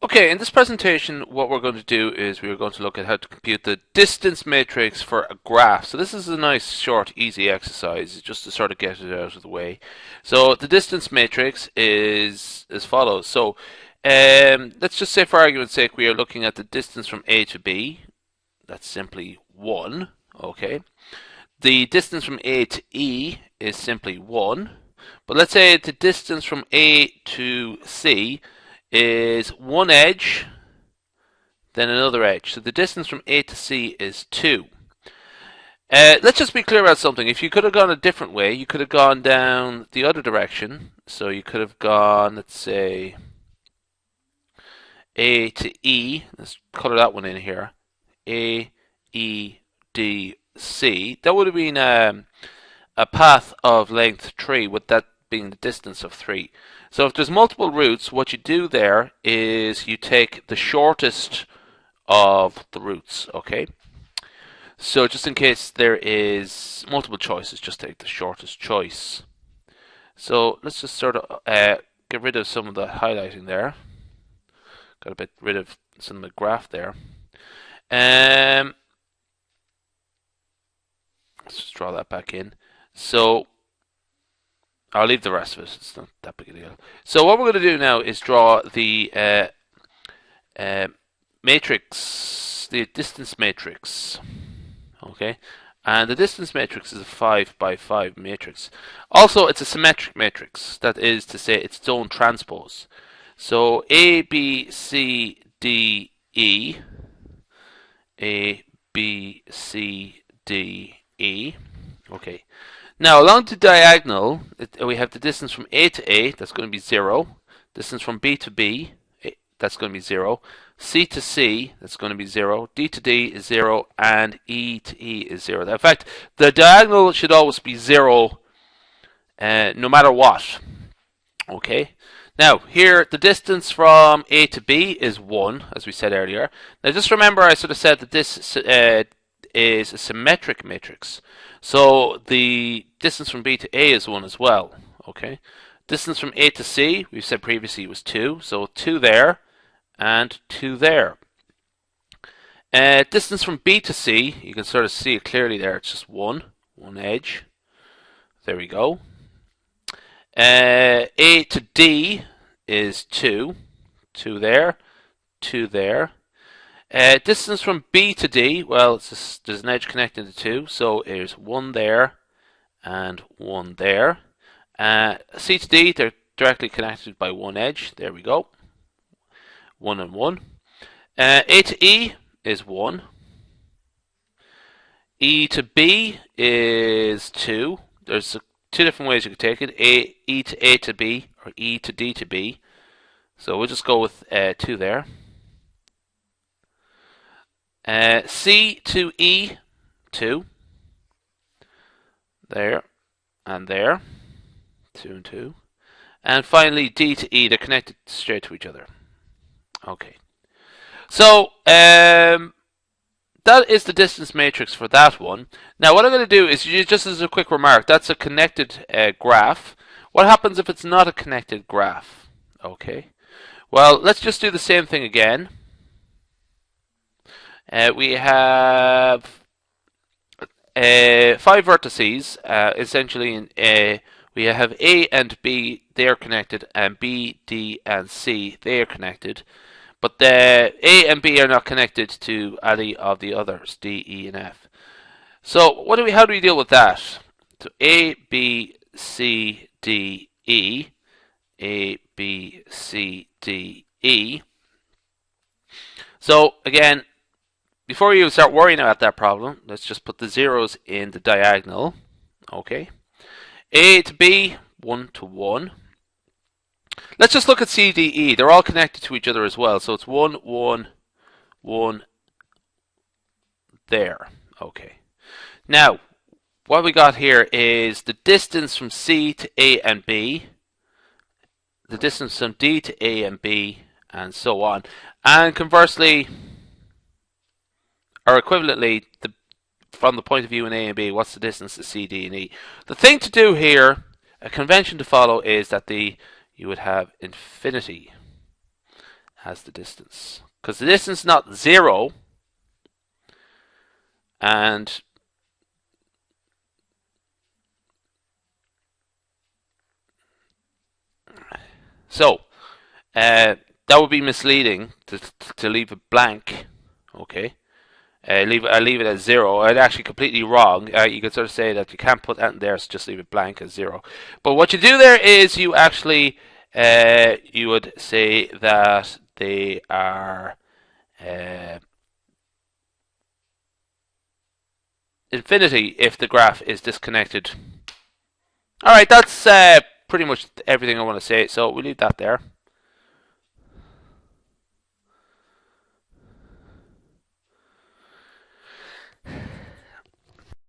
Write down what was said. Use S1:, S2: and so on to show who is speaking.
S1: Okay, in this presentation, what we're going to do is we're going to look at how to compute the distance matrix for a graph. So this is a nice, short, easy exercise, just to sort of get it out of the way. So the distance matrix is as follows. So let's just say, for argument's sake, we are looking at the distance from A to B. That's simply 1. Okay. The distance from A to E is simply 1. But let's say the distance from A to C is one edge, then another edge. So the distance from A to C is 2. Let's just be clear about something. If you could have gone a different way, you could have gone down the other direction. So you could have gone, let's say, A to E. Let's color that one in here. A, E, D, C. That would have been a path of length 3, with that being the distance of 3. So if there's multiple routes, what you do there is you take the shortest of the routes, okay? So just in case there is multiple choices, just take the shortest choice. So let's just sort of get rid of some of the highlighting there. Got a bit rid of some of the graph there. Let's just draw that back in. So I'll leave the rest of it. It's not that big a deal. So what we're going to do now is draw the matrix, the distance matrix. Okay, and the distance matrix is a 5 by 5 matrix. Also, it's a symmetric matrix. That is to say, it's its own transpose. So A, B, C, D, E. A, B, C, D, E. Okay. Now, along the diagonal, we have the distance from A to A, that's going to be 0. Distance from B to B, that's going to be 0. C to C, that's going to be 0. D to D is 0. And E to E is 0. In fact, the diagonal should always be 0 no matter what. Okay. Now, here, the distance from A to B is 1, as we said earlier. Now, just remember I sort of said that this is a symmetric matrix. So the distance from B to A is 1 as well. Okay. Distance from A to C, we said previously, was 2. So 2 there and 2 there. Distance from B to C, you can sort of see it clearly there. It's just one edge. There we go. A to D is 2. 2 there, 2 there. Distance from B to D, well, there's an edge connecting the two, so there's 1 there and 1 there. C to D, they're directly connected by one edge. There we go. 1 and 1. A to E is 1. E to B is 2. There's two different ways you could take it. E to A to B, or E to D to B. So we'll just go with 2 there. C to E, 2. There and there. 2 and 2. And finally, D to E, they're connected straight to each other. Okay. So, that is the distance matrix for that one. Now, what I'm going to do is, just as a quick remark, that's a connected graph. What happens if it's not a connected graph? Okay. Well, let's just do the same thing again. We have 5 vertices. Essentially, we have A and B, they are connected, and B, D, and C, they are connected. But the A and B are not connected to any of the others, D, E, and F. So how do we deal with that? So A, B, C, D, E. A, B, C, D, E. So again, before you start worrying about that problem, let's just put the zeros in the diagonal. Okay. A to B, 1 to 1. Let's just look at C, D, E. They're all connected to each other as well. So it's 1, 1, 1 there. Okay. Now, what we got here is the distance from C to A and B, the distance from D to A and B, and so on. And conversely, or equivalently, from the point of view in A and B, what's the distance to C, D, and E? The thing to do here, a convention to follow, is that you would have infinity as the distance. Because the distance is not 0, and so that would be misleading to leave it blank. Okay. I leave it as 0. It's actually completely wrong. You could sort of say that you can't put that in there, so just leave it blank as 0. But what you do there is you actually you would say that they are infinity if the graph is disconnected. All right, that's pretty much everything I want to say. So we'll leave that there.